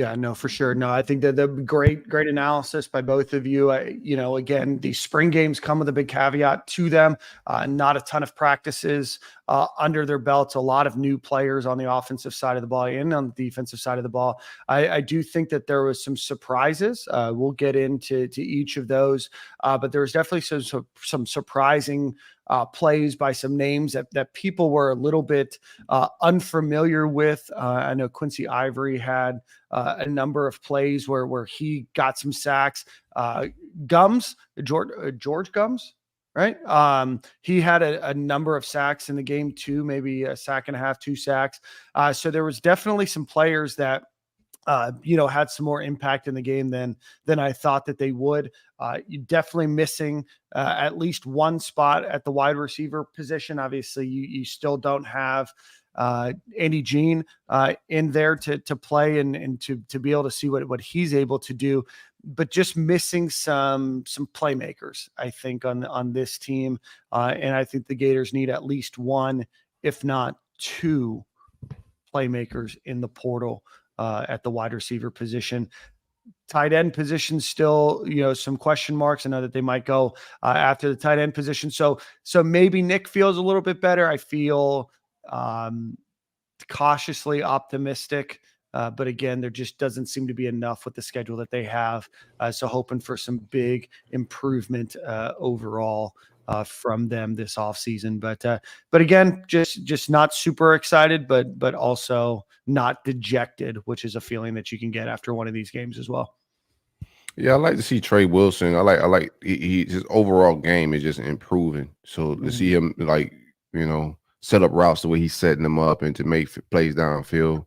Yeah, no, for sure. No, I think that the great analysis by both of you. Again, the spring games come with a big caveat to them. Not a ton of practices under their belts. A lot of new players on the offensive side of the ball and on the defensive side of the ball. I do think that there was some surprises. We'll get into each of those, but there was definitely some surprising plays by some names that people were a little bit unfamiliar with. I know Quincy Ivory had a number of plays where he got some sacks. George Gumbs, right? He had a number of sacks in the game too, maybe a sack and a half, 2 sacks. So there was definitely some players that had some more impact in the game than I thought that they would. You definitely missing at least one spot at the wide receiver position. Obviously, you still don't have Andy Jean in there to play and to be able to see what he's able to do, but just missing some playmakers, I think, on this team. And I think the Gators need at least one, if not 2 playmakers in the portal at the wide receiver position. Tight end position still, some question marks. I know that they might go after the tight end position. So maybe Nick feels a little bit better. I feel cautiously optimistic. But again, there just doesn't seem to be enough with the schedule that they have. So hoping for some big improvement overall from them this offseason. But again, just not super excited, but also not dejected, which is a feeling that you can get after one of these games as well. Yeah, I like to see Trey Wilson. I like his overall game is just improving. So to see him set up routes the way he's setting them up and to make plays downfield,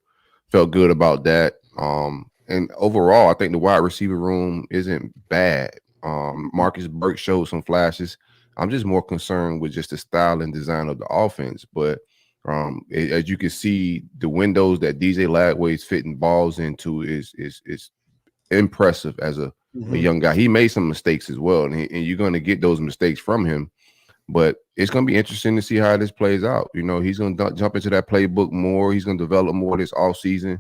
felt good about that. And overall, I think the wide receiver room isn't bad. Marcus Burke showed some flashes. I'm just more concerned with just the style and design of the offense. But as you can see, the windows that DJ Lagway's fitting balls into is impressive as a young guy. He made some mistakes as well, and you're going to get those mistakes from him. But it's going to be interesting to see how this plays out. He's going to jump into that playbook more. He's going to develop more this offseason.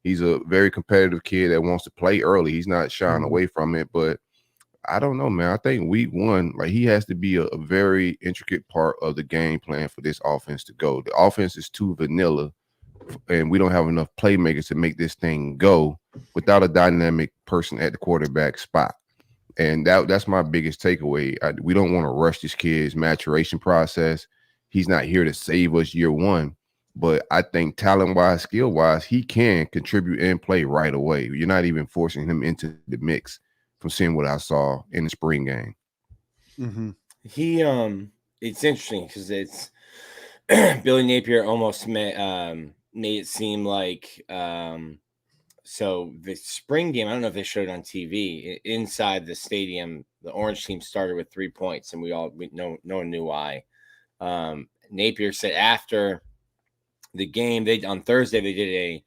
He's a very competitive kid that wants to play early. He's not shying away from it. But I don't know, man. I think week 1, he has to be a very intricate part of the game plan for this offense to go. The offense is too vanilla, and we don't have enough playmakers to make this thing go without a dynamic person at the quarterback spot. And that's my biggest takeaway. We don't want to rush this kid's maturation process. He's not here to save us year 1. But I think talent-wise, skill-wise, he can contribute and play right away. You're not even forcing him into the mix from seeing what I saw in the spring game. He it's interesting because it's Billy Napier almost made it seem like so the spring game, I don't know if they showed it on TV, inside the stadium, the orange team started with 3 points, and no one knew why. Napier said after the game, on Thursday they did a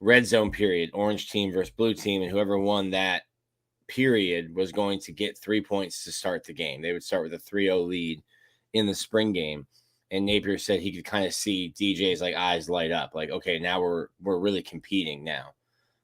red zone period, orange team versus blue team, and whoever won that period was going to get 3 points to start the game. They would start with a 3-0 lead in the spring game. And Napier said he could kind of see DJ's eyes light up, okay, now we're really competing now.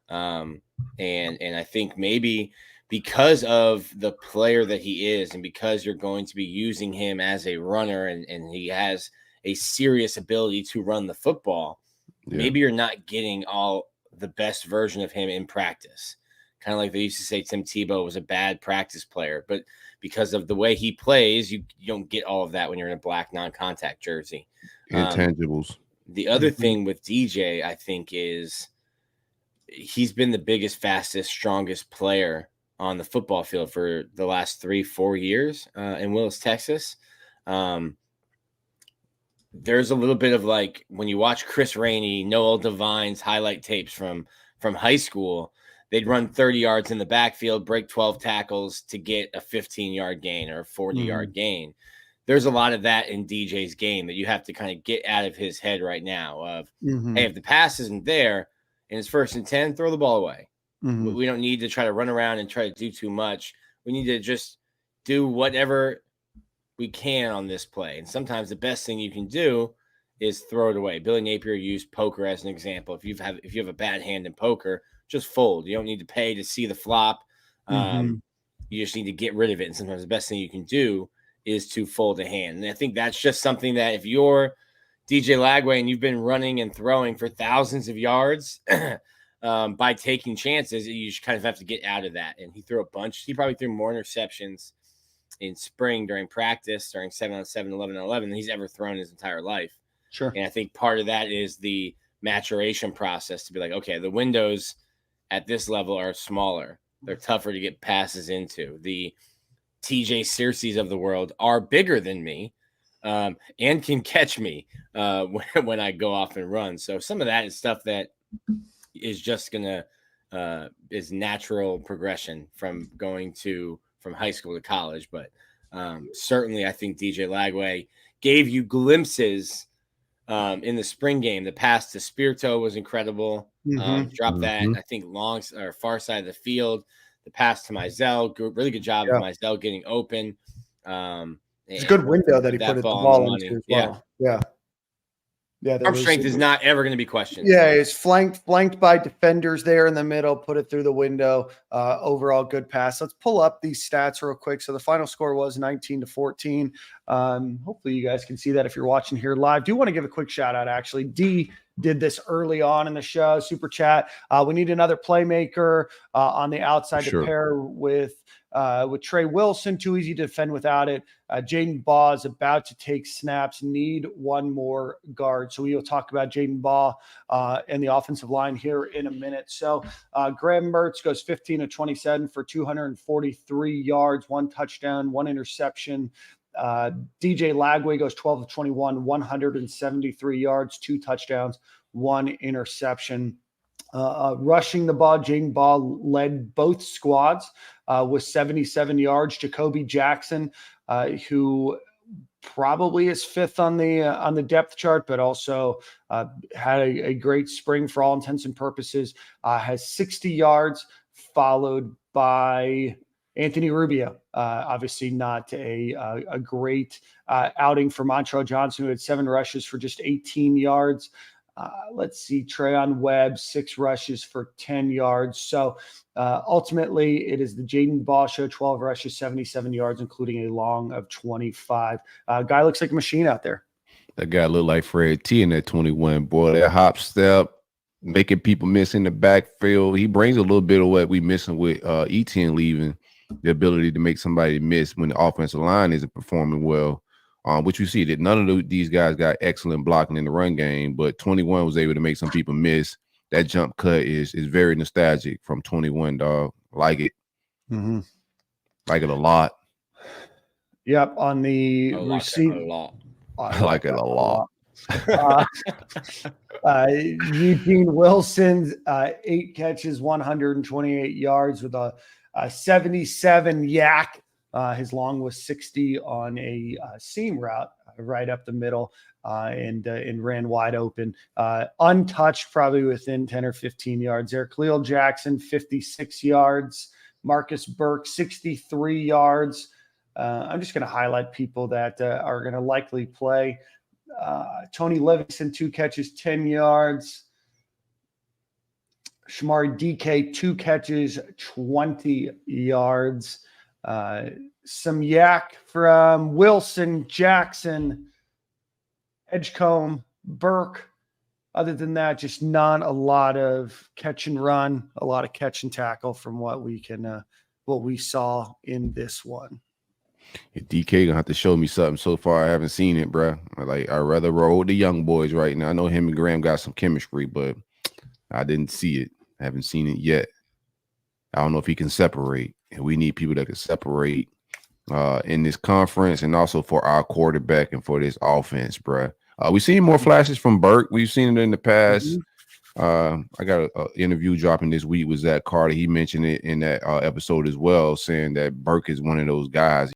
And I think maybe because of the player that he is, and because you're going to be using him as a runner, and he has a serious ability to run the football, maybe you're not getting all the best version of him in practice. Kind of like they used to say Tim Tebow was a bad practice player, but because of the way he plays, you don't get all of that when you're in a black non-contact jersey. Intangibles. The other thing with DJ, I think, is he's been the biggest, fastest, strongest player on the football field for the last 3-4 years in Willis, Texas. There's a little bit of when you watch Chris Rainey, Noel Devine's highlight tapes from high school, they'd run 30 yards in the backfield, break 12 tackles to get a 15-yard gain or a 40-yard gain. There's a lot of that in DJ's game that you have to kind of get out of his head right now of, hey, if the pass isn't there and it's 1st and 10, throw the ball away. We don't need to try to run around and try to do too much. We need to just do whatever we can on this play. And sometimes the best thing you can do is throw it away. Billy Napier used poker as an example. If you have a bad hand in poker, just fold. You don't need to pay to see the flop. Mhm. You just need to get rid of it. And sometimes the best thing you can do is to fold a hand. And I think that's just something that if you're DJ Lagway and you've been running and throwing for thousands of yards by taking chances, you just kind of have to get out of that. And he threw a bunch. He probably threw more interceptions in spring during practice, during 7-on-7, 11-on-11 than he's ever thrown his entire life. Sure. And I think part of that is the maturation process to be like, okay, the windows at this level are smaller. They're tougher to get passes into. The TJ Searcy's of the world are bigger than me and can catch me when I go off and run. So some of that is stuff that is just going to is natural progression from high school to college. But certainly I think DJ Lagway gave you glimpses in the spring game. The pass to Spirito was incredible. Dropped that, I think, long or far side of the field. The pass to Mizell, really good job of Mizell getting open. It's a good window that he put the ball into as well. Yeah. Arm strength is not ever going to be questioned. Yeah, it's flanked by defenders there in the middle, put it through the window. Overall, good pass. Let's pull up these stats real quick. So the final score was 19-14. Hopefully you guys can see that if you're watching here live. Do want to give a quick shout out, actually. D did this early on in the show, super chat. We need another playmaker on the outside to pair with Trey Wilson. Too easy to defend without it. Jaden Baugh is about to take snaps. Need one more guard. So we will talk about Jaden Baugh and the offensive line here in a minute. So Graham Mertz goes 15-27 for 243 yards, 1 touchdown, 1 interception. DJ Lagway goes 12-21, 173 yards, 2 touchdowns, 1 interception. Rushing the ball, Jaden Baugh led both squads with 77 yards. Jacoby Jackson, who probably is 5th on the depth chart, but also had a great spring for all intents and purposes, has 60 yards, followed by Anthony Rubio. Obviously not a great outing for Montrell Johnson, who had 7 rushes for just 18 yards. Let's see, Trayon Webb, 6 rushes for 10 yards. So ultimately, it is the Jaden Baugh show, 12 rushes, 77 yards, including a long of 25. Guy looks like a machine out there. That guy looked like Fred T in that 21. Boy, that hop step, making people miss in the backfield. He brings a little bit of what we missing with Etienne leaving, the ability to make somebody miss when the offensive line isn't performing well. Which you see that none of these guys got excellent blocking in the run game, but 21 was able to make some people miss. That jump cut is very nostalgic from 21, dog. Like it. Like it a lot. Yep, on the receipt. I like it a lot. Eugene Wilson, 8 catches, 128 yards with a 77 yak. His long was 60 on a seam route right up the middle and ran wide open. Untouched, probably within 10 or 15 yards there. Khalil Jackson, 56 yards. Marcus Burke, 63 yards. I'm just going to highlight people that are going to likely play. Tony Livingston, 2 catches, 10 yards. Shamari DK, 2 catches, 20 yards. Some yak from Wilson, Jackson, Edgecombe, Burke. Other than that, just not a lot of catch and run, a lot of catch and tackle from what we saw in this one. Yeah, DK gonna have to show me something. So far, I haven't seen it, bro. I'd rather roll with the young boys right now. I know him and Graham got some chemistry, but I didn't see it. I haven't seen it yet. I don't know if he can separate, and we need people that can separate in this conference and also for our quarterback and for this offense, bro. We've seen more flashes from Burke. We've seen it in the past. I got an interview dropping this week with Zach Carter. He mentioned it in that episode as well, saying that Burke is one of those guys.